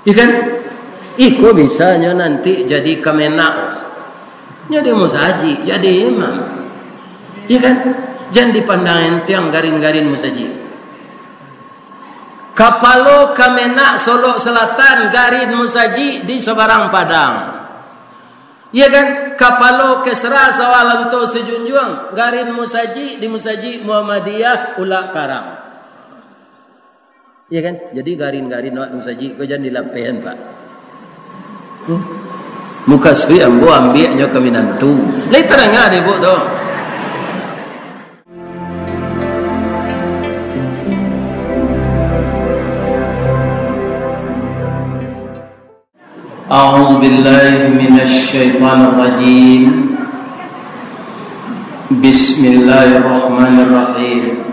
Ikan iko bisanya nanti jadi kemenak, jadi musaji, jadi imam. Ikan jangan dipandang enteng garin-garin musaji. Kapalo kemenak Solo Selatan garin musaji di Sebarang Padang. Iya kan? Kapalo Kesra Sawalanto Sejunjuang garin musaji di Musaji Muhammadiyah Ulak Karang. Iya kan? Jadi garin-garin awak musaji kau jangan dilapehan Pak. Muka sui ambo ambiaknya ke Minantu. Lai terang ada bu tu. A'udzu billahi minasy syaithanir rajim. Bismillahirrahmanirrahim.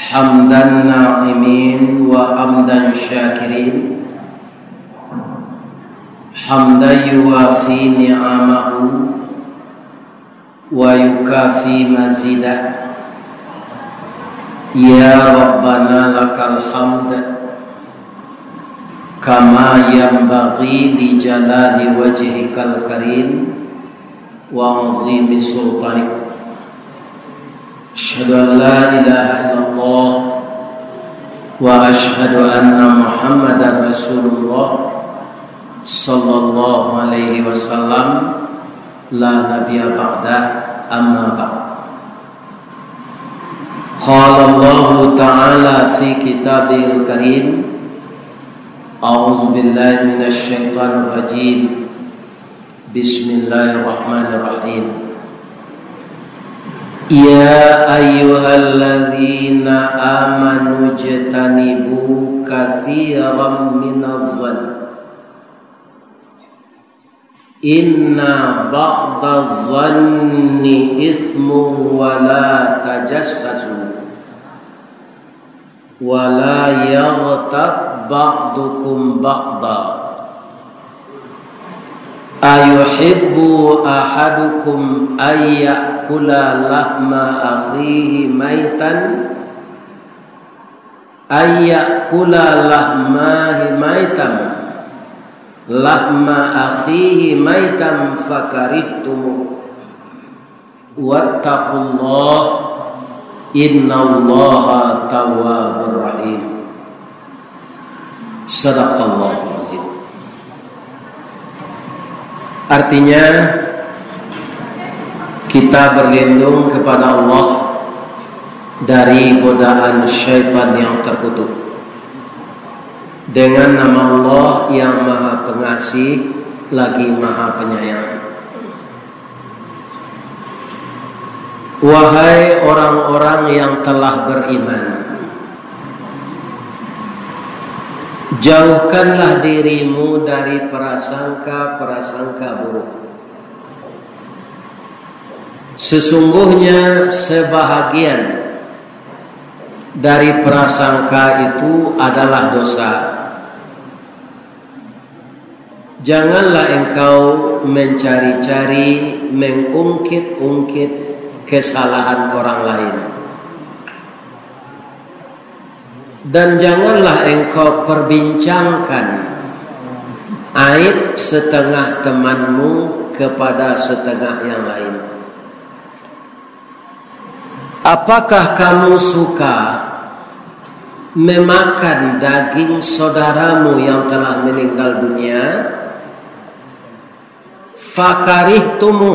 Hamdan na'imin wa hamdan syakirin. Hamdan yuwafi ni'amahu wa yukafi mazidah. Ya Rabbana lakal hamd kama yanbaghi li jalali wajhikal karim wa 'azimi sultanik. Asyhadu an la ilaha illallah wa asyhadu anna Muhammadar Rasulullah sallallahu alaihi wasallam la nabiyya ba'da amma ba'd. Qala Allah ta'ala fi kitabihil karim. A'udzu billahi minasy syaithanir rajim. Bismillahirrahmanirrahim. Ya ayyuhalladzina amanu jtanibu katsiran minadh-dhann. Inna ba'dadh-dhanni itsmun wa la tajassasu wa la yaghtab ba'dukum ba'da. Ayuhibbu ahadukum ayyakula lahma akhihi maitan lahma akhihi maitan fakarihtumu wattaqullah innallaha tawwabur rahim. Sadaqallahul azim. Artinya kita berlindung kepada Allah dari godaan syaitan yang terkutuk dengan nama Allah yang Maha Pengasih lagi Maha Penyayang. Wahai orang-orang yang telah beriman, jauhkanlah dirimu dari prasangka-prasangka buruk. Sesungguhnya sebahagian dari prasangka itu adalah dosa. Janganlah engkau mencari-cari, mengungkit-ungkit kesalahan orang lain. Dan janganlah engkau perbincangkan aib setengah temanmu kepada setengah yang lain. Apakah kamu suka memakan daging saudaramu yang telah meninggal dunia? Fakarihtumu,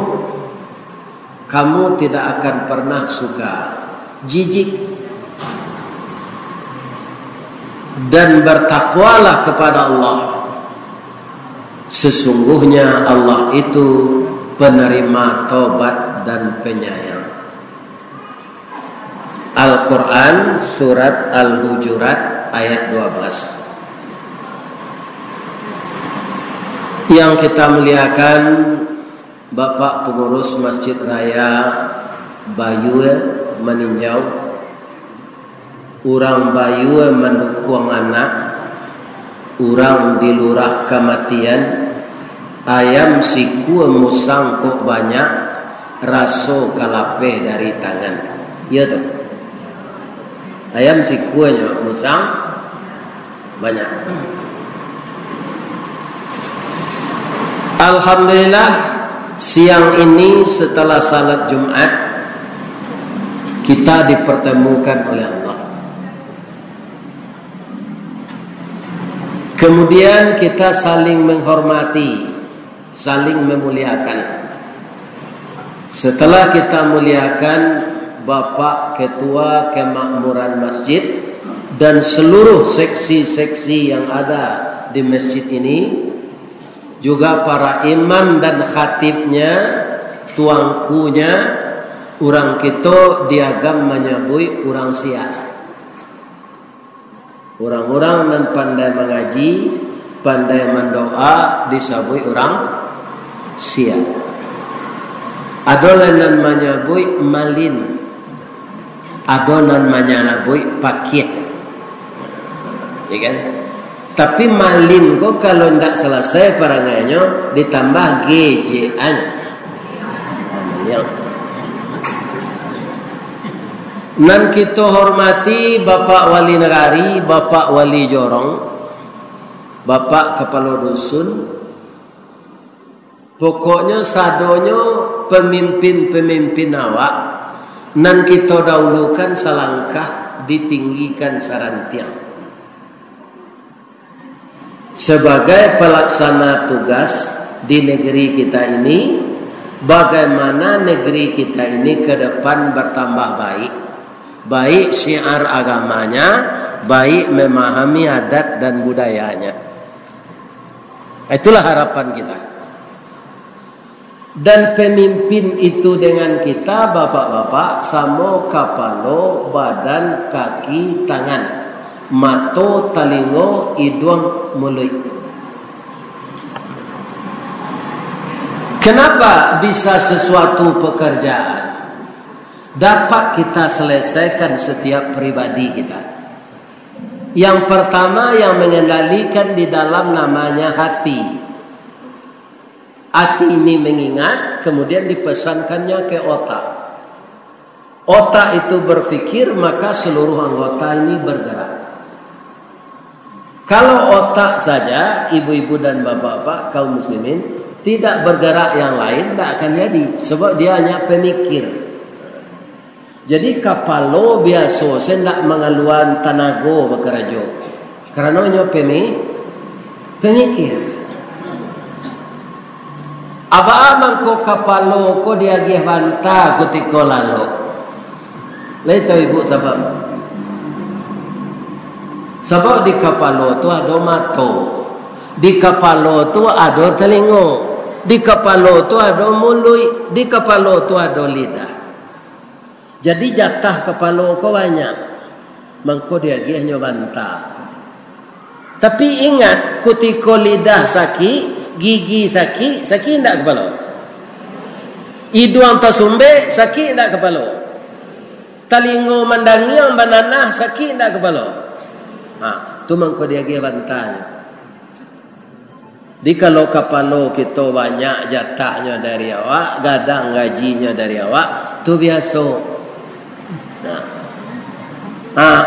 kamu tidak akan pernah suka, jijik. Dan bertakwalah kepada Allah. Sesungguhnya Allah itu penerima tobat dan penyayang. Al-Quran surat Al-Hujurat ayat 12. Yang kita muliakan Bapak Pengurus Masjid Raya Bayu meninjau, urang Bayu mendukung anak, urang di lurah kematian, ayam siku musang kok banyak, raso kalape dari tangan. Iya tuh. Ayam sikunya musang, banyak. Alhamdulillah siang ini setelah salat Jumat kita dipertemukan oleh Allah. Kemudian kita saling menghormati, saling memuliakan. Setelah kita muliakan Bapak Ketua Kemakmuran Masjid dan seluruh seksi-seksi yang ada di masjid ini, juga para imam dan khatibnya, tuangkunya, orang kita diagam menyebut orang Sia. Orang-orang yang pandai mengaji, pandai mendoa disebut orang Sia. Ada yang menyebut malin, ada yang menyebut pakir, ya kan? Tapi malin kok kalau tidak selesai perangannya ditambah GJ-an. Nan kita hormati Bapak Wali Negari, Bapak Wali Jorong, Bapak Kepala Dusun. Pokoknya sadonyo pemimpin-pemimpin awak nan kita dahulukan selangkah ditinggikan sarantiang. Sebagai pelaksana tugas di negeri kita ini, bagaimana negeri kita ini ke depan bertambah baik. Baik syiar agamanya, baik memahami adat dan budayanya. Itulah harapan kita. Dan pemimpin itu dengan kita, bapak-bapak, samo kapalo, badan, kaki, tangan, mato, talingo, hidung, mulut. Kenapa bisa sesuatu pekerjaan dapat kita selesaikan setiap pribadi kita? Yang pertama yang mengendalikan di dalam namanya hati. Hati ini mengingat, kemudian dipesankannya ke otak. Otak itu berpikir, maka seluruh anggota ini bergerak. Kalau otak saja, ibu-ibu dan bapak-bapak kaum muslimin, tidak bergerak yang lain, tidak akan jadi. Sebab dia hanya pemikir. Jadi kapalo biasa sendak mengaluan tanago bekerja. Karena hanya pemikir. Aba mangko kapalo ko dia gih banta kutiko lalo. Leto ibu sebab. Sebab di kapalo tu ada mato. Di kapalo tu ada telingo. Di kapalo tu ada mulut. Di kapalo tu ada lidah. Jadi jatah kepala kau banyak. Mangko dia hanya bantah. Tapi ingat, ketika lidah sakit, gigi sakit tidak kepala. Hidung tersumbe, sakit tidak kepala. Talingo mandangiang bananah, sakit tidak kepala. Tu mangko dia bantah. Jadi kalau kepala kita banyak jatahnya dari awak, gadang gajinya dari awak, tu biasa.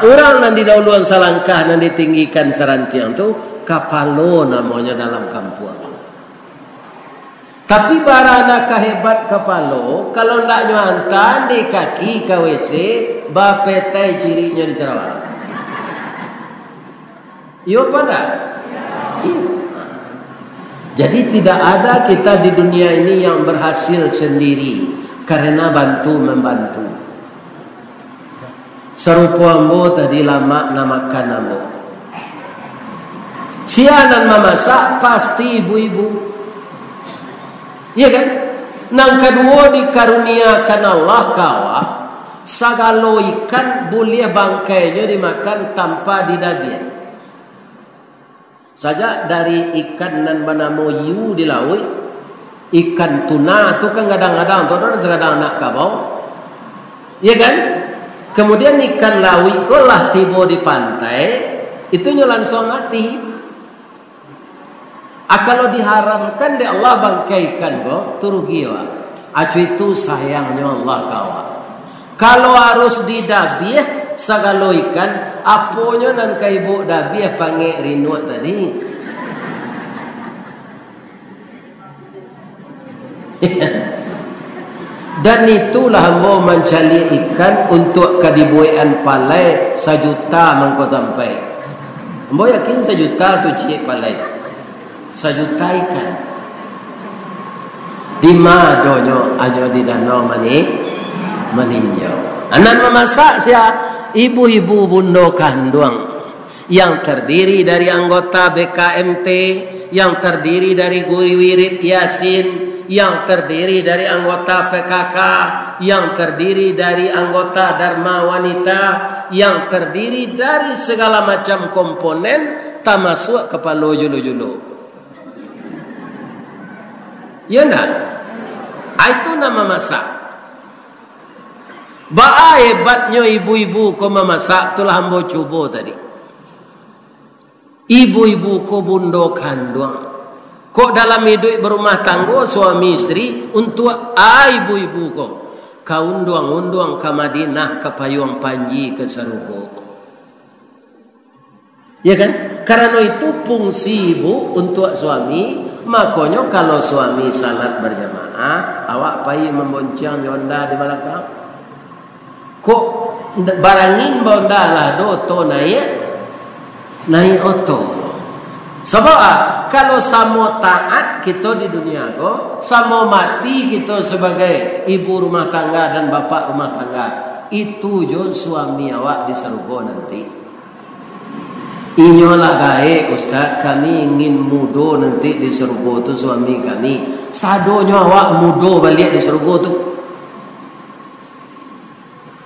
Orang yang didahuluan salangkah dan ditinggikan sarantiang tu kapalo namanya dalam kampung. Tapi barana kehebat kapalo kalau ndak nyuantan di kaki ke WC bapetai cirinya di Sarawak. Yo pada. Jadi tidak ada kita di dunia ini yang berhasil sendiri karena bantu membantu. Serupa ambo tadi lama namakan ambo. Sianan memasak pasti ibu-ibu. Iya kan? Nang kedua dikaruniakan Allah kawa sagalo ikan boleh bangkainya dimakan tanpa didaging. Saja dari ikan nan bernama yu di laut, ikan tuna tu kan kadang-kadang tu dan kadang nak kabau. Iya kan? Kemudian ikan lawi kolah tiba di pantai, itu langsung mati. Kalau diharamkan di Allah bangkaikan go, turugi wa. Acu itu sayangnya Allah kawan. Kalau harus didabih, sagalo ikan aponyo nan kaibo dabi pange rinuat tadi. Dan itulah hambo mencari ikan untuk kadibuean palai 1 juta mangko sampai. Hambo yakin 1 juta tu cik palai 1 juta ikan. Di madonyo anyo di danau meninjau. Anan memasak sia ibu-ibu bundo kandung yang terdiri dari anggota BKMT, yang terdiri dari guru wirid Yasin, yang terdiri dari anggota PKK, yang terdiri dari anggota Dharma Wanita, yang terdiri dari segala macam komponen termasuk kepala julu-julu. Ya enggak? Itu nama masak. Ba hebatnya ibu-ibu ko memasak, itulah hambo cuba tadi. Ibu-ibu ko bundo kandung. Kok dalam hidup berumah tangga suami istri untuk ibu-ibu ko kaunduang-unduang ke Madinah ke Payung Panji ke Sarubo. Ya kan? Karena itu fungsi ibu untuk suami. Makanya kalau suami salat berjamaah, awak pai membonceng yonda di belakang. Kok barangin bonda lah do to naik oto. Sebab kalau samo taat kita di dunia ko, samo mati kita sebagai ibu rumah tangga dan bapak rumah tangga, itu jo suami awak di surga nanti. Inyolah gae Ustaz, kami ingin mudo nanti di surga tu suami kami. Sadonyo awak mudo balik di surga tu.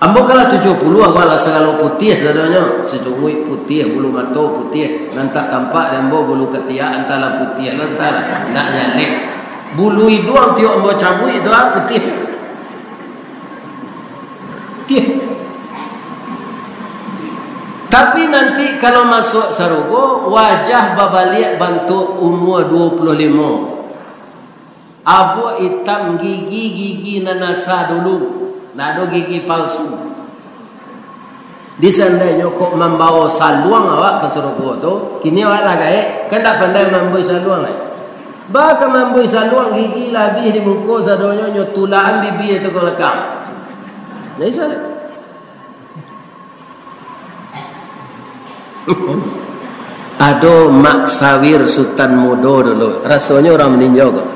Ambo kala 70 awak lah segala putih sadonyo, sejungui putih, bulu mata putih, nantak tampak ambo bulu ketiak antara putih antara ndak nyalek. Bulu hidung tiok ambo cabut itu putih. Putih. Tapi nanti kalau masuk sarugo, wajah babaliak bantu umur 25. Abu hitam gigi nanasa dulu. Nak ada gigi palsu. Di seandainya kok membawa saluang awak ke sarugo tu, kini awak lagai, kan tak pandai membawa saluang. Baka membawa saluang gigi lebih di muka sadonyo nyotulaan bibi itu kalau lekang. Nah isale. Ado mak sawir Sultan Mudo dulu, rasanya orang meninjau kok.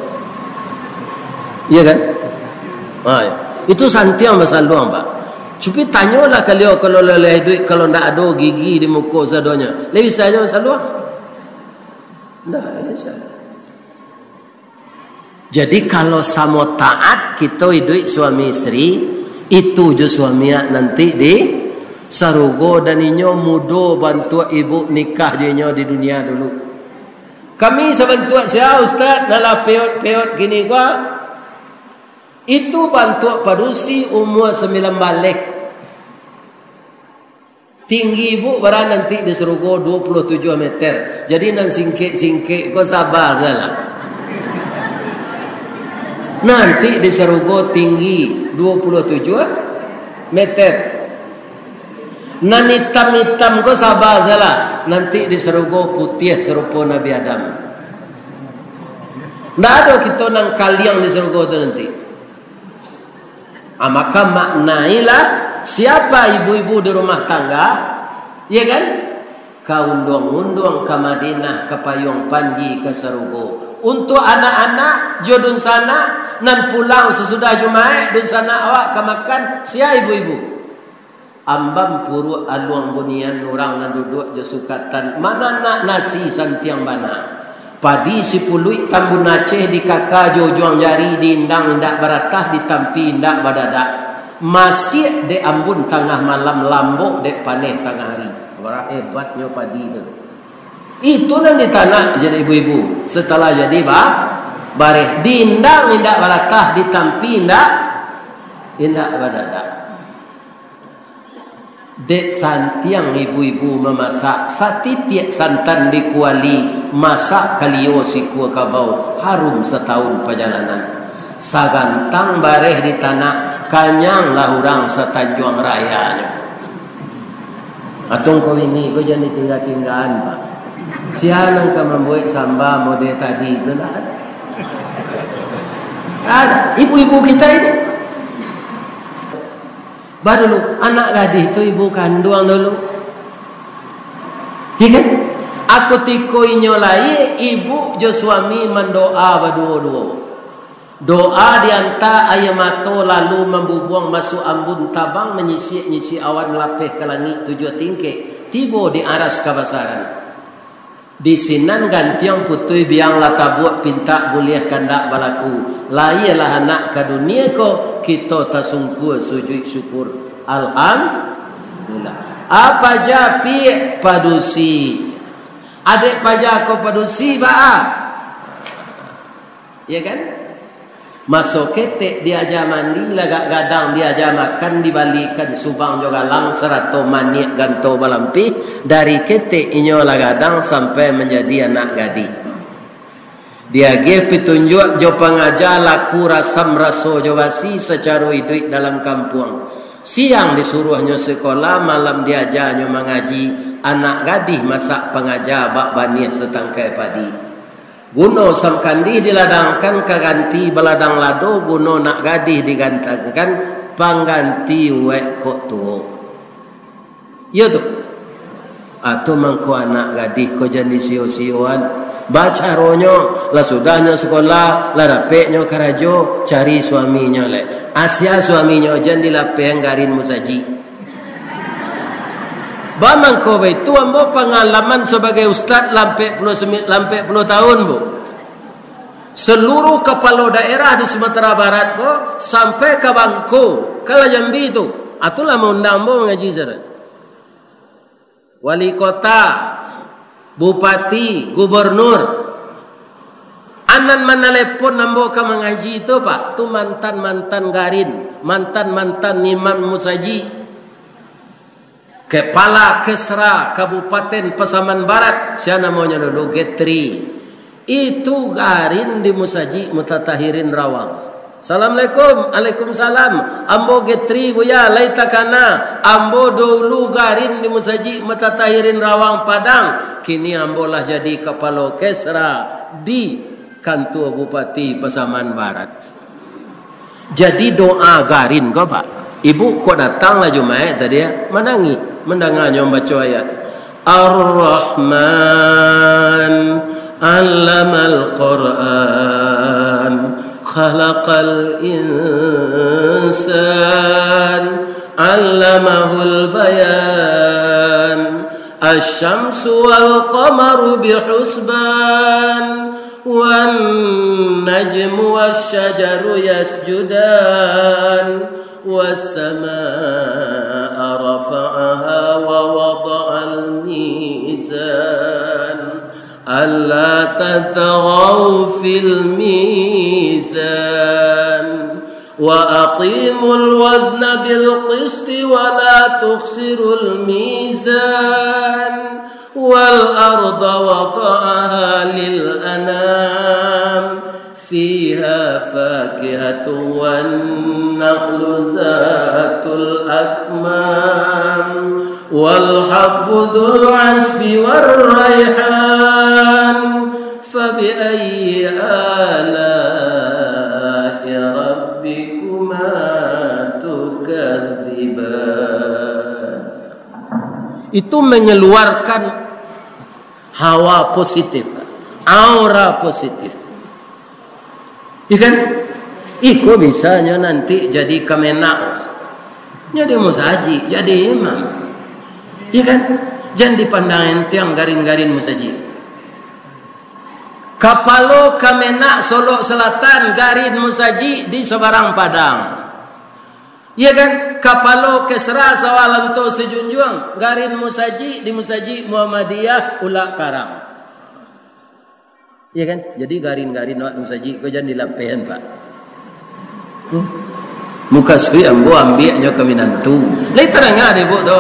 Iya kan? Itu santiang bahasa luang pak. Cupi tanyalah kalau leleh duit kalau ndak ada gigi di muka sadonya, lebih saja bahasa luang. Nah, bisa. Jadi kalau sama taat kita hidup suami istri, itu je suami nanti di sarugo dan inyo mudo bantu ibu nikah je inyo di dunia dulu. Kami sebantu saya Ustaz nala peot gini gua. Itu bantu padusi umur 9 balik. Tinggi ibu barang nanti di sarugo 27 meter. Jadi nan singkek kau sabar salah. Nanti di sarugo tinggi 27 meter. Nan hitam kau sabar salah. Nanti di sarugo putih serupa Nabi Adam. Nggak ada kita nang kaliang di sarugo tu nanti. Maka maknailah siapa ibu-ibu di rumah tangga, ya kan? Kaundung-undung ke Madinah, ke Payung Panji, ke Sarugo. Untuk anak-anak jodun sana nan pulang sesudah Jumat dun sana awak ke makan sia ibu-ibu. Ambam puru aluang bunian orang nan duduk je sukatan mana nak nasi santiang bana. Padi si pului tambun Aceh di kakak jojuang jari di indang indak baratah ditampi indak badadak. Masih de ambun tengah malam lambok de paneh tengah hari. Orang hebatnya padi itu. Itu nan di tanah jadi ibu-ibu. Setelah jadi bareh di indang indak baratah ditampi indak badadak. Dek santiang ibu-ibu memasak satitiak santan di kuali masak kalio si kuah kabau harum setahun perjalanan sagantang bareh di tanah kanyang lah orang setanjuang rayanya Atong kau ini kau jangan tinggal-tinggalan pak. Siapa yang membuat samba model tadi itu ada. Ibu-ibu kita ini. Baru dulu anak gadis itu ibu kandung dulu. Iya kan? Aku tikoi nyolai ibu jo suami mendoa berdua-dua. Doa dianta ayamato lalu membubuang masuk ambun tabang menyisi awan lapeh ke langit 7 tingkik tiba di aras kabasaran. Di sinan gantiang putui biang latabuak pinta boleh kandak balaku. Lailah anak ke dunia ko kita tasungku sujud syukur. Alhamdulillah. Apa japi padusi? Adik paja ko padusi ba? Ya kan? Masuk ketek diajar mandi lagak gadang diajar makan dibalikan subang juga lang serato maniak ganto balampi dari ketek inyo lagadang sampai menjadi anak gadis. Dia ge pitunjuk jo pengajar laku rasam raso jo basi secara hidup dalam kampung. Siang disuruhnya sekolah, malam diajarnya mengaji. Anak gadis masak pengajar bak baniah setangkai padi. Guno sam kandi diladangkan kaganti beladang lado guno nak gadis digantakan pangganti wek kok tuo. Ya tu. Atau mangko anak gadis ko jadi sio-sioan baca ronyo lah sudahnya sekolah lah dapeknya karajo cari suaminya le. Asia suaminya jan dilapeng garin musaji. Bamang ko itu ambo pengalaman sebagai ustaz lampe 10 tahun bu. Seluruh kepala daerah di Sumatera Barat ko sampai ke Bangko, ke Jambi itu, atulah mau undang bo mengaji sana. Wali kota, bupati, gubernur, anan mana lepon ambo ke mengaji itu pak, tu mantan garin, mantan imam musaji. Kepala Kesra Kabupaten Pasaman Barat, siapa namanya dulu Getri. Itu garin di musaji mutatahirin Rawang. Assalamualaikum, Waalaikumsalam. Ambo Getri buya laitakana. Ambo dulu garin di musaji mutatahirin Rawang Padang. Kini ambo lah jadi kepala Kesra di kantor Bupati Pasaman Barat. Jadi doa garin kau pak. Ibu kok datang lah Jumat tadi ya, mendengarnya membaca ayat Ar-Rahman 'allamal Qur'an khalaqal insan 'allamahul bayan asy-syamsu wal qamaru bihusban wan najmu wasy-syajaru yasjudan والسماء رفعها ووضع الميزان ألا تطغوا في الميزان وأقيموا الوزن بالقسط ولا تخسروا الميزان والأرض وضعها للأنام فيها فاكهة والنخل ذات الأكمام والحب ذو العصف والريحان فبأي آلاء ربكما تكذبان. Itu mengeluarkan hawa positif, aura positif. Ikan, iko bisanya nanti jadi kemenak, jadi musaji, jadi imam. Ikan, jangan dipandang enteng garin-garin musaji. Kapalo kemenak Solo Selatan garin musaji di Sebarang Padang. Iya kan, kapalo Kesra Sawalam to Sejunjuang garin musaji di musaji Muhammadiyah Ulak Karang. Ya kan? Jadi garin-garin awak musaji kau jangan dilapehan pak. Muka sui ambo ambiaknya ke minantu. Lai terang ada bu tu.